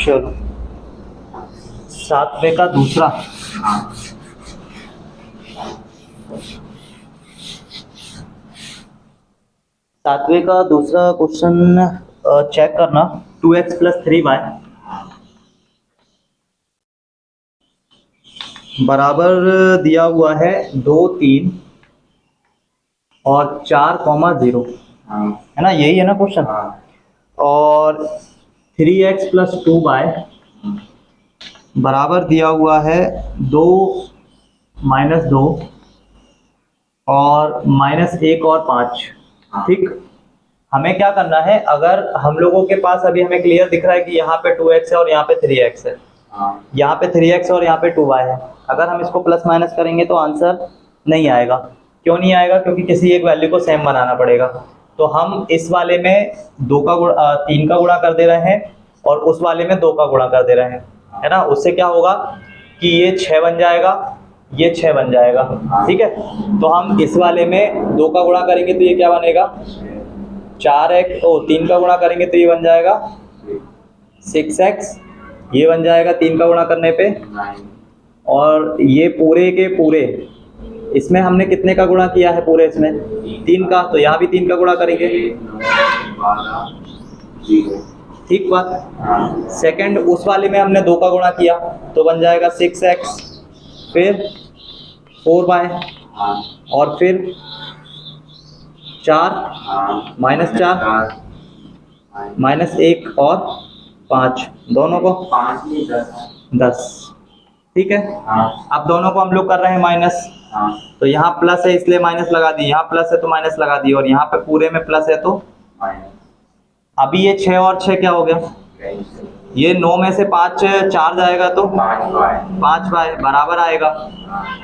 चलो 7वें का दूसरा। सातवें का दूसरा क्वेश्चन चेक करना। 2x + 3y बराबर दिया हुआ है 2, 3 और 4,0 है ना, यही है ना क्वेश्चन। और 3x + 2y बराबर दिया हुआ है 2, -2 और -1 और 5। ठीक, हमें क्या करना है, अगर हम लोगों के पास अभी हमें क्लियर दिख रहा है कि यहाँ पे 2x है और यहाँ पे 3x है, यहाँ पे 3x और यहाँ पे 2y है। अगर हम इसको प्लस माइनस करेंगे तो आंसर नहीं आएगा। क्यों नहीं आएगा? क्योंकि किसी एक वैल्यू को सेम बनाना पड़ेगा। तो हम इस वाले में 3 का गुणा कर दे रहे हैं और उस वाले में 2 का गुणा कर दे रहे हैं, है ना। उससे क्या होगा कि ये 6 बन जाएगा, ये 6 बन जाएगा। ठीक है, तो हम इस वाले में 2 का गुणा करेंगे तो ये क्या बनेगा 4x, 3 का गुणा करेंगे तो ये बन जाएगा 6x, ये बन जाएगा 3 का गुणा करने पे। और ये पूरे के पूरे, इसमें हमने कितने का गुणा किया है पूरे इसमें 3 का, तो यहाँ भी 3 का गुणा करेंगे। ठीक बात। सेकंड उस वाले में हमने 2 का गुणा किया तो बन जाएगा 6x, फिर 4y और फिर 4 -4 -1 और 5, दोनों को 10। ठीक है, अब दोनों को हम लोग कर रहे हैं माइनस, तो यहाँ प्लस है इसलिए माइनस लगा दी, यहाँ प्लस है तो माइनस लगा दी, और यहाँ पे पूरे में प्लस है तो अभी ये 6 और 6 क्या हो गया, ये 9 में से 5 4 जाएगा तो 5y बराबर आएगा।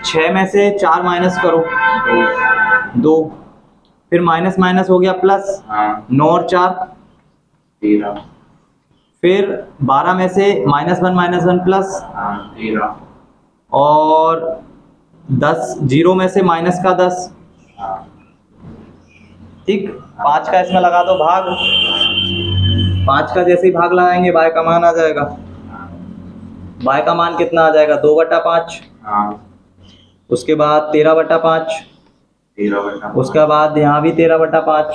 6 में से 4 माइनस करो 2, फिर माइनस माइनस हो गया प्लस, 9 और 4 13, फिर 12 में से -1 प्लस 13 और 10, 0 में से माइनस का 10। ठीक, 5 का इसमें लगा दो भाग, 5 का जैसे ही भाग लगाएंगे y का मान आ जाएगा। y का मान कितना आ जाएगा 2/5, उसके बाद 13/5, 13/5, उसके बाद यहाँ भी 13/5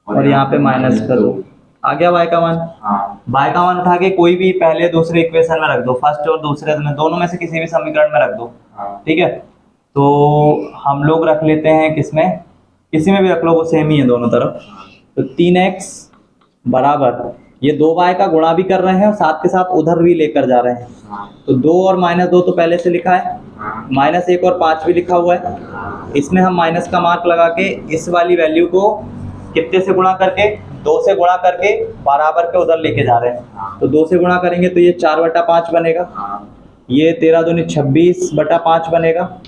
और यहाँ पे माइनस कर दो, आ गया y का मान। y का मान उठा के कोई भी पहले दूसरे इक्वेशन में रख दो, फर्स्ट और दूसरे में, दोनों में से किसी भी समीकरण में रख दो। ठीक है, तो हम लोग रख लेते हैं किसमें, किसी में भी रख लो, वो सेम ही है दोनों तरफ। तो 3x बराबर, ये 2y का गुणा भी कर रहे हैं और साथ के साथ उधर भी लेकर जा रहे हैं, तो 2 और -2 तो पहले से लिखा है, -1 और 5 भी लिखा हुआ है। इसमें हम माइनस का मार्क लगा के इस वाली वैल्यू को कितने से गुणा करके, 2 से गुणा करके बराबर के उधर लेके जा रहे हैं। तो 2 से गुणा करेंगे तो ये 4/5 बनेगा, ये 13 दूनी 26/5 बनेगा,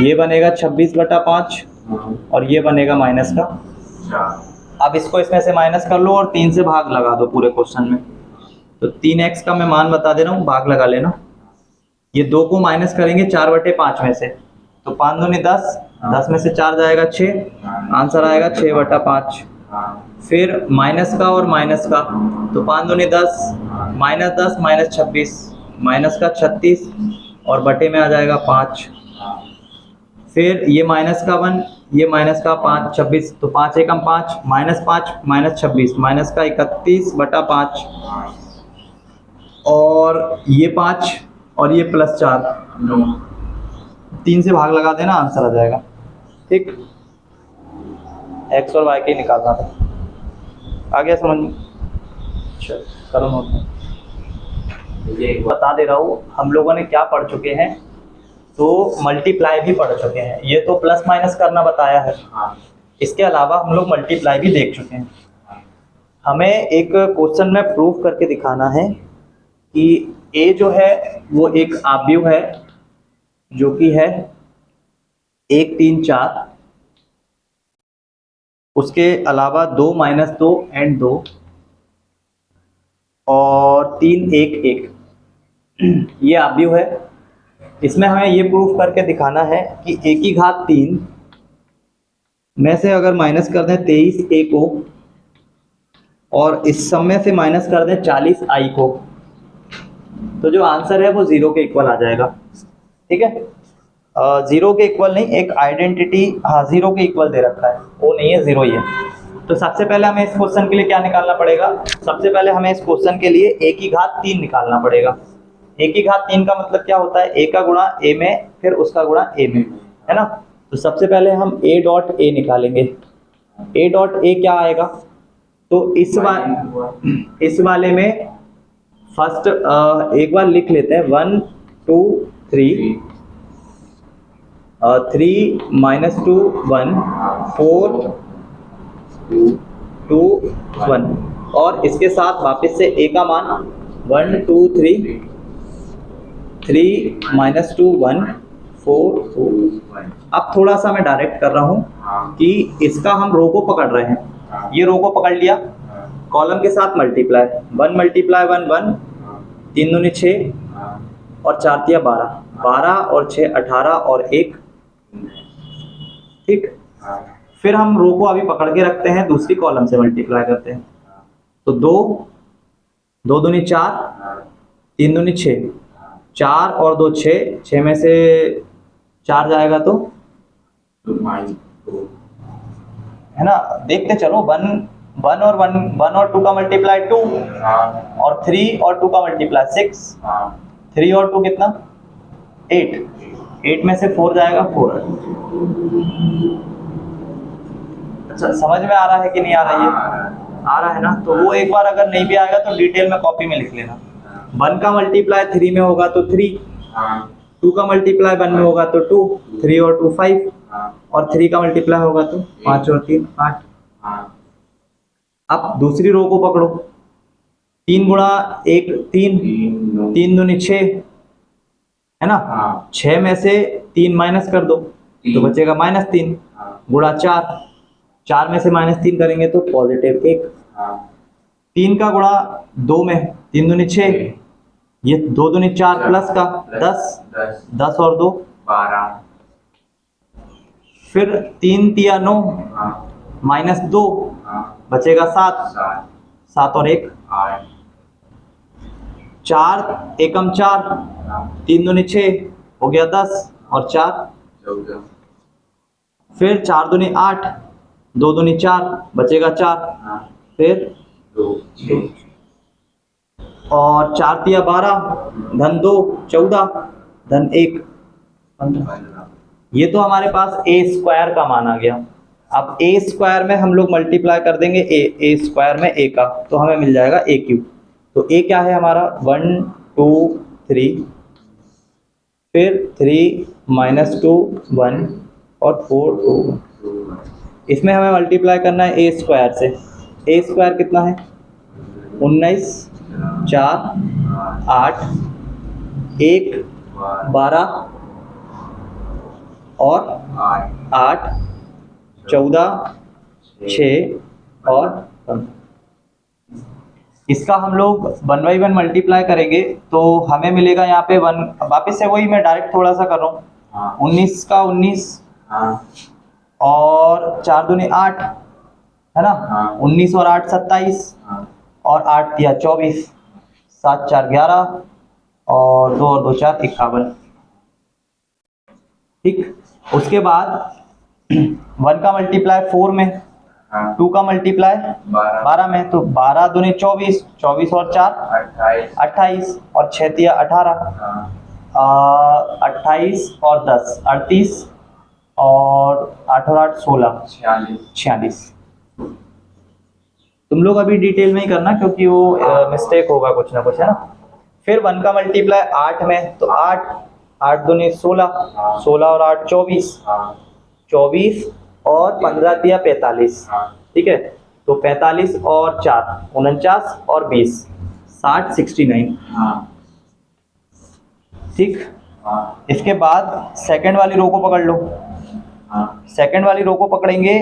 ये बनेगा 26/5 और ये बनेगा माइनस का। अब इसको इसमें से माइनस कर लो और 3 से भाग लगा दो पूरे क्वेश्चन में। तो 3x का मैं मान बता दे रहा हूँ, भाग लगा लेना। ये 2 को माइनस करेंगे 4/5 में से, तो 5 दूनी 10, 10 में से 4 जाएगा 6, आंसर आएगा 6/5। फिर माइनस का और माइनस का, तो 5 दूनी 10, -10 -26, माइनस का 36 और बटे में आ जाएगा 5। फिर ये माइनस का 1, ये माइनस का 5, 26, तो 5 एकम 5, -5 -26, माइनस का 31/5 और ये 5 और ये +4, 3 से भाग लगा देना, आंसर आ जाएगा। ठीक, x और y के निकालना था, आ गया समझ में? चलो करो नोट। ये बता दे रहा हूँ, हम लोगों ने क्या पढ़ चुके हैं, तो मल्टीप्लाई भी पढ़ चुके हैं। ये तो प्लस माइनस करना बताया है, इसके अलावा हम लोग मल्टीप्लाई भी देख चुके हैं। हमें एक क्वेश्चन में प्रूफ करके दिखाना है कि a जो है वो एक आव्यूह है जो कि है 1 3 4, उसके अलावा 2 -2 एंड 2 और 3 1 1, ये आव्यूह है। इसमें हमें ये प्रूफ करके दिखाना है कि a की घात 3 में से अगर माइनस कर दें 23 a को और इस सब में से माइनस कर दें 40i को, तो जो आंसर है वो 0 के इक्वल आ जाएगा। ठीक है, 0 के इक्वल नहीं, एक आइडेंटिटी, हाँ 0 के इक्वल दे रखा है, वो नहीं है 0 ही है। तो सबसे पहले हमें इस क्वेश्चन के लिए क्या निकालना पड़ेगा, सबसे पहले हमें इस क्वेश्चन के लिए a की घात 3 निकालना पड़ेगा। a की घात 3 का मतलब क्या होता है, a का गुणा a में फिर उसका गुणा a में, है ना। तो सबसे पहले हम a डॉट a निकालेंगे। a डॉट a क्या आएगा, तो इस वाले में फर्स्ट एक बार लिख लेते हैं, 1 2 3 3 माइनस 2 1 4 2 1, और इसके साथ वापस से a का मान 1 2 3 3 माइनस 2 1 4 2। अब थोड़ा सा मैं डायरेक्ट कर रहा हूँ कि इसका हम रो को पकड़ रहे हैं, ये रो को पकड़ लिया, कॉलम के साथ मल्टीप्लाई, 1 मल्टीप्लाई 1 1, 3 दूनी 6 और 4 तिया 12, 12 और 6 18 और 1। ठीक, फिर हम रो को अभी पकड़ के रखते हैं, दूसरी कॉलम से मल्टीप्लाई करते हैं, तो 2 2 दूनी 4 3 दूनी 6, 4 और 2 6, 6 में से 4 जाएगा तो है ना, देखते चलो, 1 और 2 का मल्टीप्लाई 2 और 3 और 2 का मल्टीप्लाई 6, 3 और 2 कितना 8, 8 में से 4 जाएगा 4। अच्छा, समझ में आ रहा है कि नहीं आ रहा है, आ रहा है ना। तो वो एक बार अगर नहीं भी आएगा तो डिटेल में कॉपी में लिख लेना। 1 का मल्टीप्लाई 3 में होगा तो 3, 2 का मल्टीप्लाई 1 में होगा तो 2, 3 और 2 5, और 3 का मल्टीप्लाई होगा तो 5 और 3 8। अब दूसरी रो को पकड़ो, 3 गुणा 1 3, 3 दूनी 6, है ना, 6 में से 3 माइनस कर दो तो बचेगा -3, गुणा 4, 4 में से -3 करेंगे तो पॉजिटिव 1, 3 का गुणा 2 में, 3 दूनी 6, ये 2 दूनी 4 प्लस का 10, 10 और 2 12, फिर 3 तिया 9 -2 बचेगा 7, 7 और 1 4 एकम 4, 3 दूनी 6 हो गया 10 और 4 14, फिर 4 दूनी 8, 2 दूनी 4 बचेगा 4, फिर 2 6 और 4 तिया 12, धन 2 14, धन 1 15। ये तो हमारे पास a स्क्वायर का मान आ गया। अब a स्क्वायर में हम लोग मल्टीप्लाई कर देंगे a स्क्वायर में a का, तो हमें मिल जाएगा a क्यूब। तो a क्या है हमारा 1 2 3, फिर 3 -2 1 और 4 2। इसमें हमें मल्टीप्लाई करना है a स्क्वायर से। a स्क्वायर कितना है 19 4 8 1 12 और 8 14 6 और 15। इसका हम लोग 1 बाई 1 मल्टीप्लाई करेंगे तो हमें मिलेगा यहाँ पे 1, वापस से वही मैं डायरेक्ट थोड़ा सा कर रहा हूँ, 19 का 19 और 4 दूनी 8, है ना, 19 और 8 27 और 8 तिया 24, 7 4 11 और 2 और 2 4 51। ठीक, उसके बाद 1 का मल्टीप्लाई 4 में, 2 का मल्टीप्लाई 12 में, तो 12 दूनी 24, 24 और 4 28 और 6 तिया 18, 28 और 10 38 और 8 और 8 16 46। तुम लोग अभी डिटेल में ही करना क्योंकि वो मिस्टेक होगा कुछ ना कुछ, है ना। फिर 1 का मल्टीप्लाई 8 में, तो 8 दूनी 16, 16 और 8 24, 24 और 15 तिया 45, ठीक है। तो 45 और 4 49 और 20 60 69। ठीक, इसके बाद सेकंड वाली रो को पकड़ लो। सेकंड वाली रो को पकड़ेंगे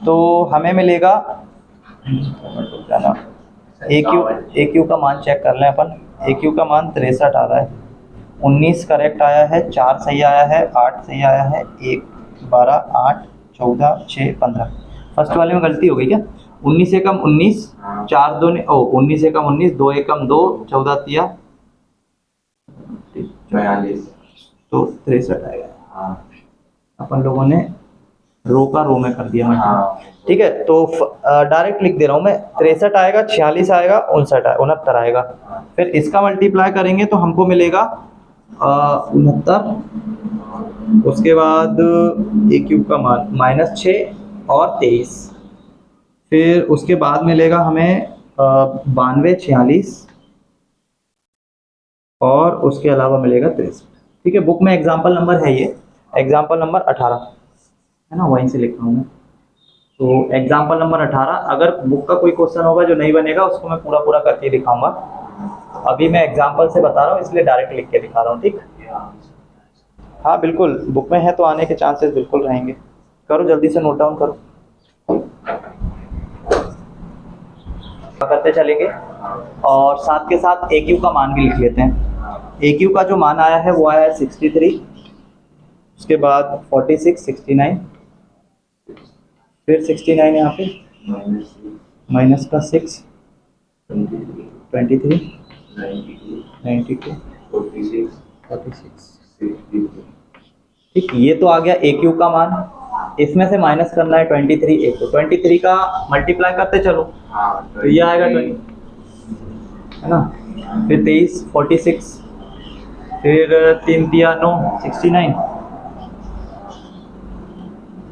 तो हमें मिलेगा ए क्यू का मान चेक कर लें अपन। ए क्यू का मान 63 आ रहा है, 19 करेक्ट आया है, 4 सही आया है, 8 सही आया है, 1 12 8 14 6 15। फर्स्ट वाले में गलती हो गई क्या, 19 एकम 19, 4 2 19 एकम 19, 2 एकम 2, 14 तिया 42 तो 63 आएगा। हाँ अपन लोगों ने रो का रो में कर दिया। हाँ ठीक है, तो डायरेक्ट लिख दे रहा हूँ मैं, 63 आएगा, 46 आएगा, 69 आएगा। फिर इसका मल्टीप्लाई करेंगे तो हमको मिलेगा 69। उसके बाद ए क्यूब का मान -6 और 23। फिर उसके बाद मिलेगा हमें 92 46 और उसके अलावा मिलेगा 63। ठीक है, बुक में एग्जाम्पल नंबर है, ये एग्जाम्पल नंबर 18 है ना, वहीं से लिख रहा हूँ मैं। तो एग्जाम्पल नंबर 18, अगर बुक का कोई क्वेश्चन होगा जो नहीं बनेगा उसको मैं पूरा पूरा करके दिखाऊंगा। अभी मैं एग्जाम्पल से बता रहा हूँ इसलिए डायरेक्ट लिख के दिखा रहा हूँ। ठीक, हाँ बिल्कुल, बुक में है तो आने के चांसेस बिल्कुल रहेंगे। करो जल्दी से नोट डाउन करो, करते चलेंगे और साथ के साथ ए क्यू का मान भी लिख लेते हैं। ए क्यू का जो मान आया है वो आया है 63, उसके बाद 46 69, फिर 69 यहाँ पे माइनस का 6 23 92 46। ठीक, ये तो आ गया ए क्यू का मान। इसमें से माइनस करना है 23 ए को, 23 का मल्टीप्लाई करते चलो तो ये आएगा 20 है ना, फिर 23 46, फिर 3 दिया 9 69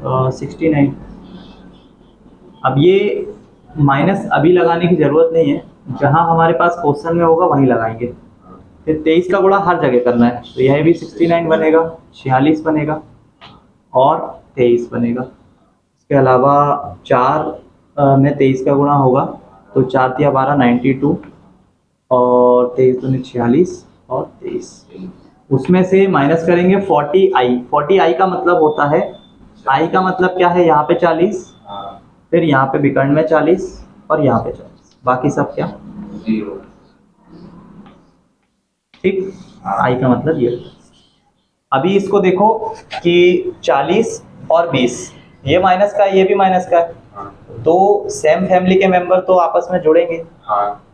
69। अब ये माइनस अभी लगाने की ज़रूरत नहीं है, जहाँ हमारे पास क्वेश्चन में होगा वहीं लगाएंगे। फिर 23 का गुणा हर जगह करना है, तो यह भी 69 बनेगा, 46 बनेगा और 23 बनेगा। इसके अलावा 4 में 23 का गुणा होगा तो 4 तिया 12 92 और 23 दूनी 46 और 23। उसमें से माइनस करेंगे 40i। 40i का मतलब होता है, i का मतलब क्या है, यहाँ पे 40, फिर यहाँ पे विकर्ण में 40 और यहाँ पे 40, बाकी सब क्या 0। ठीक, i का मतलब ये। अभी इसको देखो कि 40 और 20, ये माइनस का है, ये भी माइनस का है, तो सेम फैमिली के मेंबर तो आपस में जुड़ेंगे।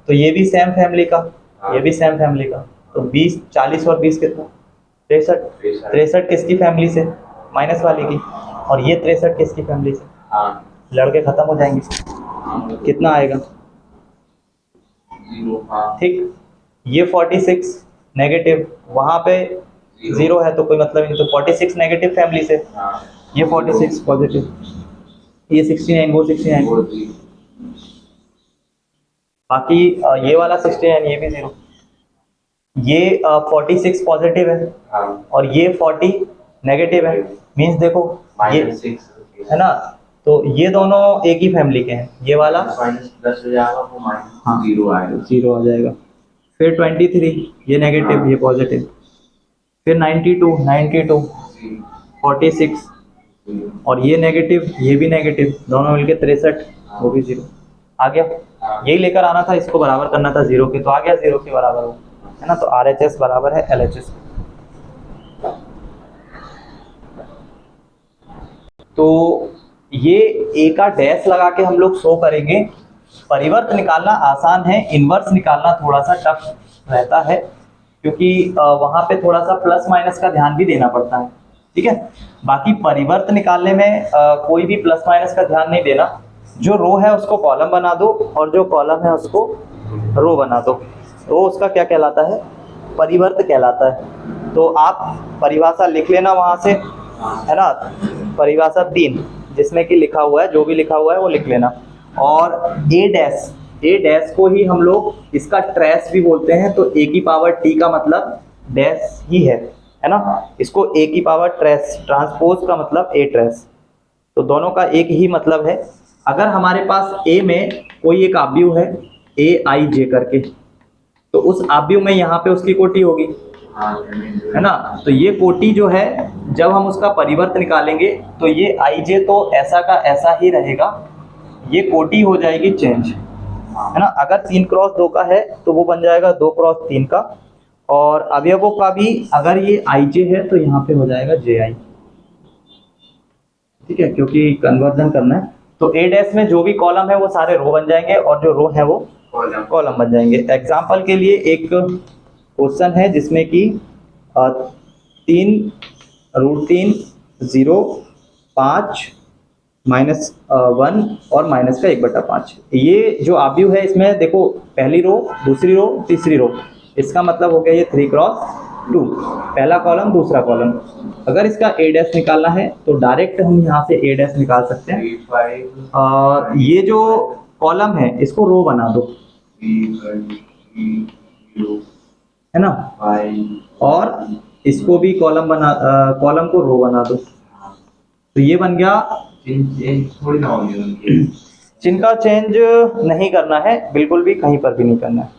तो ये भी सेम फैमिली का, ये भी सेम फैमिली का, तो 20 40 और 20 कितना 63। 63 किसकी फैमिली से, माइनस वाले की, और ये 63 किसकी फैमिली से, लड़के खत्म हो जाएंगे, कितना आएगा 0। ठीक, ये 46 नेगेटिव, वहाँ पे 0 है तो कोई मतलब नहीं, तो 46 नेगेटिव फैमिली से, ये 46 पॉजिटिव, ये 69 वो 69, बाकी ये वाला 69 ये भी 0, ये 46 पॉजिटिव है और ये 40 नेगेटिव है, मीन्स देखो ये है ना, तो ये दोनों एक ही फैमिली के हैं। ये वाला -10 हो जाएगा वो -0 आएगा, 0 आ जाएगा। फिर 23 ये नेगेटिव ये पॉजिटिव, फिर 92 46 और ये नेगेटिव ये भी नेगेटिव, दोनों मिलके 63, वो भी 0 आ गया। यही लेकर आना था, इसको बराबर करना था 0 के, तो आ गया 0 के बराबर हो, है ना। तो RHS बराबर है LHS। तो ये ए का डैश लगा के हम लोग शो करेंगे। परिवर्त निकालना आसान है, इनवर्स निकालना थोड़ा सा टफ रहता है, क्योंकि वहाँ पे थोड़ा सा प्लस माइनस का ध्यान भी देना पड़ता है। ठीक है, बाकी परिवर्त निकालने में कोई भी प्लस माइनस का ध्यान नहीं देना, जो रो है उसको कॉलम बना दो और जो कॉलम है उसको रो बना दो, तो उसका क्या कहलाता है, परिवर्त कहलाता है। तो आप परिभाषा लिख लेना वहाँ से, है ना, परिभाषा 3 जिसमें कि लिखा हुआ है, जो भी लिखा हुआ है वो लिख लेना। और ए डैश को ही हम लोग इसका ट्रेस भी बोलते हैं, तो ए की पावर टी का मतलब डैश ही है ना, इसको ए की पावर ट्रेस, ट्रांसपोज का मतलब ए ट्रेस, तो दोनों का एक ही मतलब है। अगर हमारे पास ए में कोई एक आव्यूह है AIJ करके, तो उस आव्यूह में यहाँ पे उसकी कोटि होगी, है ना, तो ये कोटि जो है जब हम उसका परिवर्त निकालेंगे तो ये IJ तो ऐसा का ऐसा ही रहेगा, ये कोटि हो जाएगी चेंज, है ना। अगर 3x2 का है तो वो बन जाएगा 2x3 का, और अवयवों का भी अगर ये IJ है तो यहाँ पे हो जाएगा JI। ठीक है, क्योंकि कन्वर्जन करना है, तो ए डैश में जो भी कॉलम है वो सारे रो बन जाएंगे और जो रो है वो कॉलम कॉलम बन जाएंगे। एग्जाम्पल के लिए एक क्वेश्चन है जिसमें कि 3√3 0 5 -1 और माइनस का 1/5। ये जो आव्यूह है इसमें देखो पहली रो, दूसरी रो, तीसरी रो, इसका मतलब हो गया ये 3×2, पहला कॉलम दूसरा कॉलम। अगर इसका ए डैश निकालना है तो डायरेक्ट हम यहाँ से ए डैश निकाल सकते हैं। 3 5 ये जो कॉलम है इसको रो बना दो, 3 0 है ना, 5 और इसको भी कॉलम कॉलम को रो बना दो। तो ये बन गया। थोड़ी ना होगी उनकी। चिन्ह का चेंज नहीं करना है, बिल्कुल भी कहीं पर भी नहीं करना है,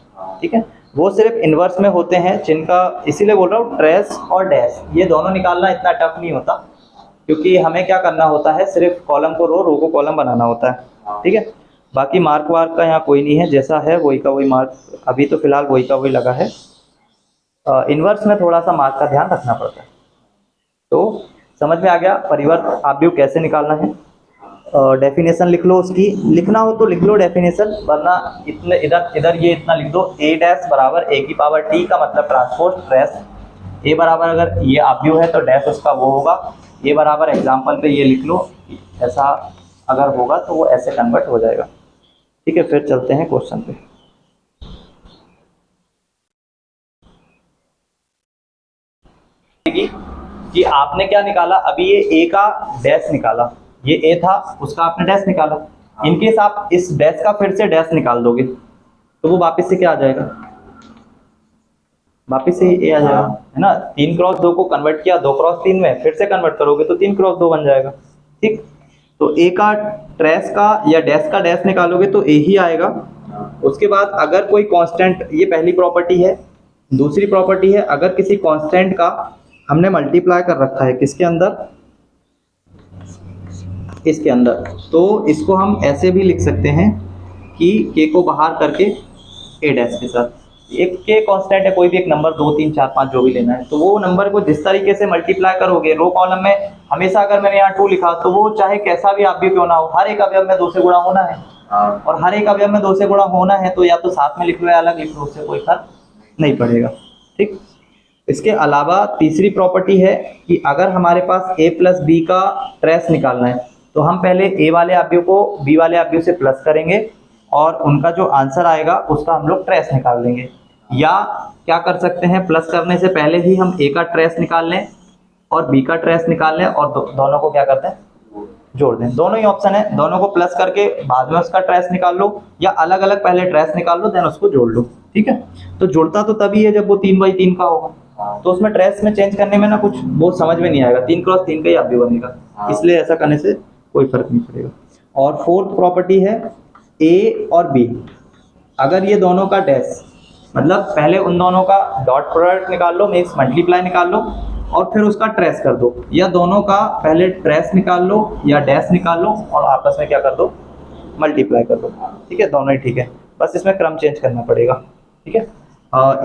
ठीक है। वो सिर्फ इन्वर्स में होते हैं चिन्ह का, इसीलिए बोल रहा हूँ ट्रेस और डैश ये दोनों निकालना इतना टफ नहीं होता, क्योंकि हमें क्या करना होता है, सिर्फ कॉलम को रो, रो को कॉलम बनाना होता है, ठीक है। बाकी मार्क वार्क का यहाँ कोई नहीं है, जैसा है वही का वही मार्क, अभी तो फिलहाल वही का वही लगा है। इन्वर्स में थोड़ा सा मार्क का ध्यान रखना पड़ता है। तो समझ में आ गया परिवर्त आव्यूह कैसे निकालना है। डेफिनेशन लिख लो उसकी, लिखना हो तो लिख लो डेफिनेशन, वरना इतने इधर ये इतना लिख दो, ए डैश बराबर ए की पावर टी का मतलब ट्रांसपोज ट्रेस, ए बराबर अगर ये आव्यूह है तो डैश उसका वो होगा, ए बराबर एग्जाम्पल पे ये लिख लो, ऐसा अगर होगा तो वो ऐसे कन्वर्ट हो जाएगा, ठीक है। फिर चलते हैं क्वेश्चन पे। कि आपने क्या निकाला, अभी ये ए का डैश निकाला, ये ए था उसका आपने डैश निकाला, इनकेस आप इस डैश का फिर से डैश निकाल दोगे तो वो वापस से क्या आ जाएगा, वापस से ए आ जाएगा, है ना। 3×2 को कन्वर्ट किया 2×3 में, फिर से कन्वर्ट करोगे तो 3×2 बन जाएगा, ठीक। तो ए का ट्रेस का या डैश का डैश निकालोगे तो ए ही आएगा। उसके बाद अगर कोई कांस्टेंट, ये पहली प्रॉपर्टी है। दूसरी प्रॉपर्टी है, अगर किसी कांस्टेंट का हमने मल्टीप्लाई कर रखा है किसके अंदर, इसके अंदर, तो इसको हम ऐसे भी लिख सकते हैं कि के को बाहर करके ए डैश के साथ, एक के कांस्टेंट है कोई भी एक नंबर, 2 3 4 5 जो भी लेना है, तो वो नंबर को जिस तरीके से मल्टीप्लाई करोगे रो कॉलम में, हमेशा अगर मैंने यहाँ 2 लिखा तो वो चाहे कैसा भी आव्यूह क्यों ना हो, हर एक अवयव में 2 से गुणा होना है, और हर एक अवयव में 2 से गुणा होना है, तो या तो साथ में लिख लो या अलग लिख लो, उससे कोई फर्क नहीं पड़ेगा, ठीक। इसके अलावा तीसरी प्रॉपर्टी है कि अगर हमारे पास a प्लस बी का ट्रेस निकालना है तो हम पहले a वाले आव्यूह को b वाले आव्यूह से प्लस करेंगे और उनका जो आंसर आएगा उसका हम लोग ट्रेस निकाल देंगे। या क्या कर सकते हैं, प्लस करने से पहले ही हम a का ट्रेस निकाल लें और b का ट्रेस निकाल लें और दोनों को क्या करते हैं, जोड़ दें। दोनों ही ऑप्शन है, दोनों को प्लस करके बाद में उसका ट्रेस निकाल लो, या अलग अलग पहले ट्रेस निकाल लो देन उसको जोड़ लो, ठीक है। तो जुड़ता तो तभी है जब वो 3/3 का होगा, तो उसमें ट्रेस में चेंज करने में ना कुछ बहुत समझ में नहीं आएगा, 3×3 का ही आव्यूह बनेगा, इसलिए ऐसा करने से कोई फर्क नहीं पड़ेगा। और फोर्थ प्रॉपर्टी है ए और बी, अगर ये दोनों का डैश, मतलब पहले उन दोनों का डॉट प्रोडक्ट निकाल लो, मीन्स मल्टीप्लाई निकाल लो और फिर उसका ट्रेस कर दो, या दोनों का पहले ट्रेस निकाल लो या डैश निकाल लो और आपस में क्या कर दो, मल्टीप्लाई कर दो, ठीक है। दोनों ही ठीक है, बस इसमें क्रम चेंज करना पड़ेगा, ठीक है।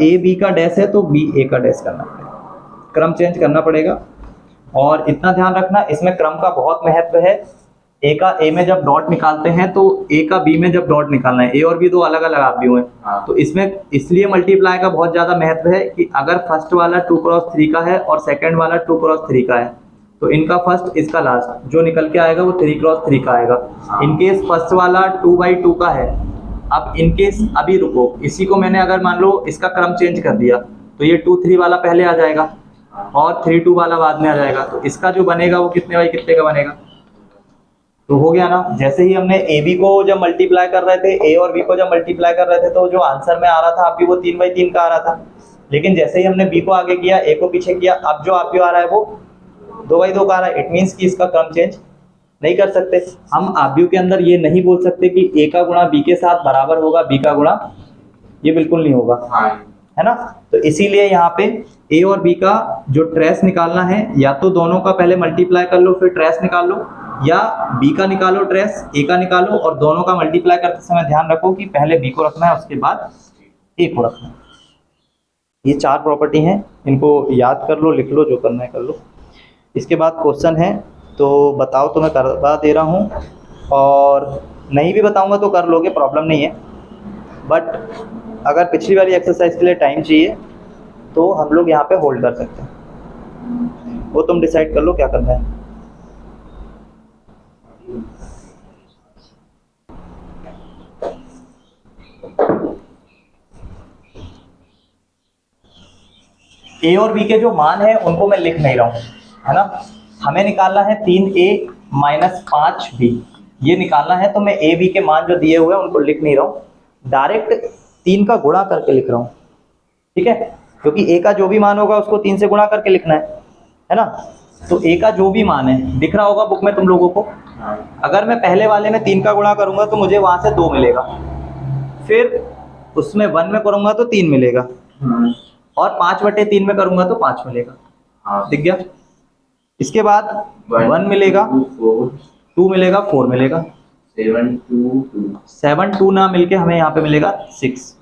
ए बी का डैश है तो बी ए का डैश करना पड़ेगा, क्रम चेंज करना पड़ेगा। और इतना ध्यान रखना, इसमें क्रम का बहुत महत्व है। ए का ए में जब डॉट निकालते हैं तो ए का बी में जब डॉट निकालना है, ए और बी दो अलग अलग आव्यूह हैं, तो इसमें इसलिए मल्टीप्लाई का बहुत ज्यादा महत्व है कि अगर फर्स्ट वाला 2×3 का है और सेकंड वाला 2×3 का है तो इनका फर्स्ट इसका लास्ट जो निकल के आएगा वो 3×3 का आएगा। इनकेस फर्स्ट वाला 2/2 का है, अब इनकेस अभी रुको, इसी को मैंने अगर मान लो इसका क्रम चेंज कर दिया तो ये 2/3 वाला पहले आ जाएगा और 3/2 वाला बाद में आ जाएगा, तो इसका जो बनेगा वो कितने बाई कितने का बनेगा, तो हो गया ना। जैसे ही हमने ए बी को जब मल्टीप्लाई कर रहे थे, ए और बी को जब मल्टीप्लाई कर रहे थे तो जो आंसर में आ रहा था अभी वो 3/3 का आ रहा था, लेकिन जैसे ही हमने बी को आगे किया, ए को पीछे किया, अब जो आव्यूह आ रहा है वो 2/2 का आ रहा है। इट मीन्स कि इसका क्रम चेंज नहीं कर सकते हम। आव्यूह के अंदर ये नहीं बोल सकते कि ए का गुणा बी के साथ बराबर होगा बी का गुणा, ये बिल्कुल नहीं होगा, है ना। तो इसीलिए यहाँ पे ए और बी का जो ट्रेस निकालना है, या तो दोनों का पहले मल्टीप्लाई कर लो फिर ट्रेस निकाल लो, या बी का निकालो ट्रेस, ए का निकालो और दोनों का मल्टीप्लाई करते समय ध्यान रखो कि पहले बी को रखना है उसके बाद ए को रखना है। ये 4 प्रॉपर्टी हैं, इनको याद कर लो, लिख लो, जो करना है कर लो। इसके बाद क्वेश्चन है तो बताओ, तो मैं करवा दे रहा हूँ। और नहीं भी बताऊंगा तो कर लोगे, प्रॉब्लम नहीं है। बट अगर पिछली वाली एक्सरसाइज के लिए टाइम चाहिए तो हम लोग यहाँ पे होल्ड कर सकते हैं, वो तुम डिसाइड कर लो क्या करना है। ए और बी के जो मान है उनको मैं लिख नहीं रहा हूँ, है ना। हमें निकालना है 3a माइनस 5b, ये निकालना है। तो मैं ए बी के मान जो दिए हुए हैं उनको लिख नहीं रहा हूँ, डायरेक्ट 3 का गुणा करके लिख रहा हूँ, ठीक है। क्योंकि ए का जो भी मान होगा उसको 3 से गुणा करके लिखना है ना। तो ए का जो भी मान है दिख रहा होगा बुक में तुम लोगों को। अगर मैं पहले वाले में 3 का गुणा करूंगा तो मुझे वहां से 2 मिलेगा, फिर उसमें 1 में करूंगा तो 3 मिलेगा, और 5/3 में करूंगा तो 5 मिलेगा। दिख गया। इसके बाद 1 मिलेगा, 2 मिलेगा, 4 मिलेगा, 7 2 ना मिलके हमें यहाँ पे मिलेगा 6,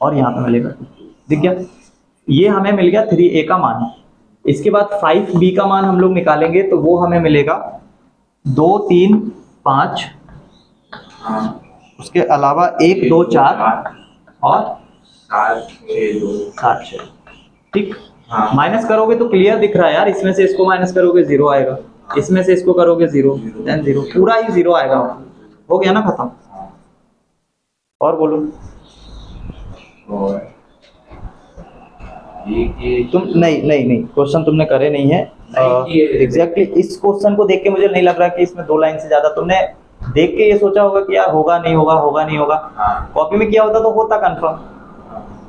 और यहाँ पे मिलेगा 2। दिख गया। ये हमें मिल गया 3a का मान। इसके बाद 5b का मान हम लोग निकालेंगे तो वो हमें मिलेगा 2 3 5, उसके अलावा 1 2 4 और 7 6। ठीक। माइनस करोगे तो क्लियर दिख रहा है यार, इसमें से इसको माइनस करोगे 0 आएगा, इसमें से इसको करोगे 0, देन 0, पूरा ही 0 आएगा। हो गया ना खत्म। और बोलो तुम। नहीं क्वेश्चन तुमने करे नहीं है एग्जैक्टली। इस क्वेश्चन को देख के मुझे नहीं लग रहा कि इसमें 2 लाइन से ज्यादा, तुमने देख के ये सोचा होगा कि यार होगा नहीं होगा, होगा नहीं होगा। कॉपी में किया होता तो होता कंफर्म,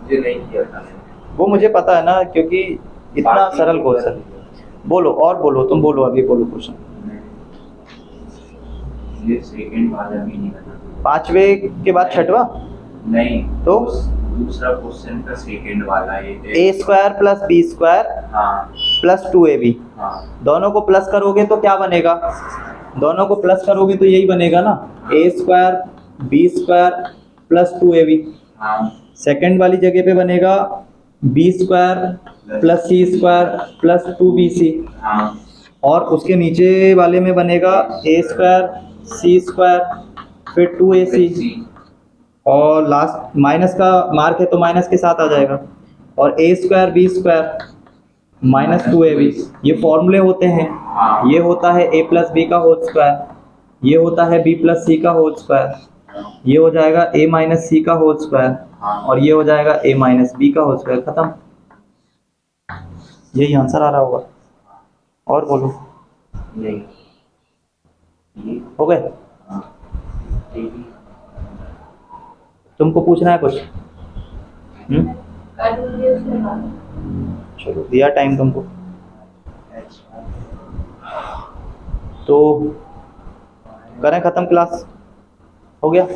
मुझे नहीं किया था। वो मुझे पता है ना, क्योंकि इतना सरल क्वेश्चन। बोलो और बोलो, तुम बोलो, अभी बोलो क्वेश्चन। ये सेकंड वाला भी नहीं बना। 5वें के बाद 6वां नहीं तो दूसरा क्वेश्चन का सेकंड वाला ये a² plus b² plus 2ab। दोनों को प्लस करोगे तो क्या बनेगा? दोनों को प्लस करोगे तो यही बनेगा ना, a² b² plus 2ab। Second वाली जगह पे बनेगा b² plus c² plus 2bc, और उसके नीचे वाले में बनेगा a² c² फिर 2ac, और लास्ट माइनस का मार्क है तो माइनस के साथ आ जाएगा, और a² b² माइनस 2ab। ये फॉर्मूले होते हैं। ये होता है a प्लस बी का होल स्क्वायर, ये होता है b प्लस सी का होल स्क्वायर, ये हो जाएगा a माइनस सी का होल स्क्वायर, और ये हो जाएगा a माइनस बी का होल स्क्वायर। खत्म। यही आंसर आ रहा होगा। और बोलो। नहीं हो गए? तुमको पूछना है कुछ? चलो दिया टाइम तुमको, तो करें खत्म क्लास? हो गया?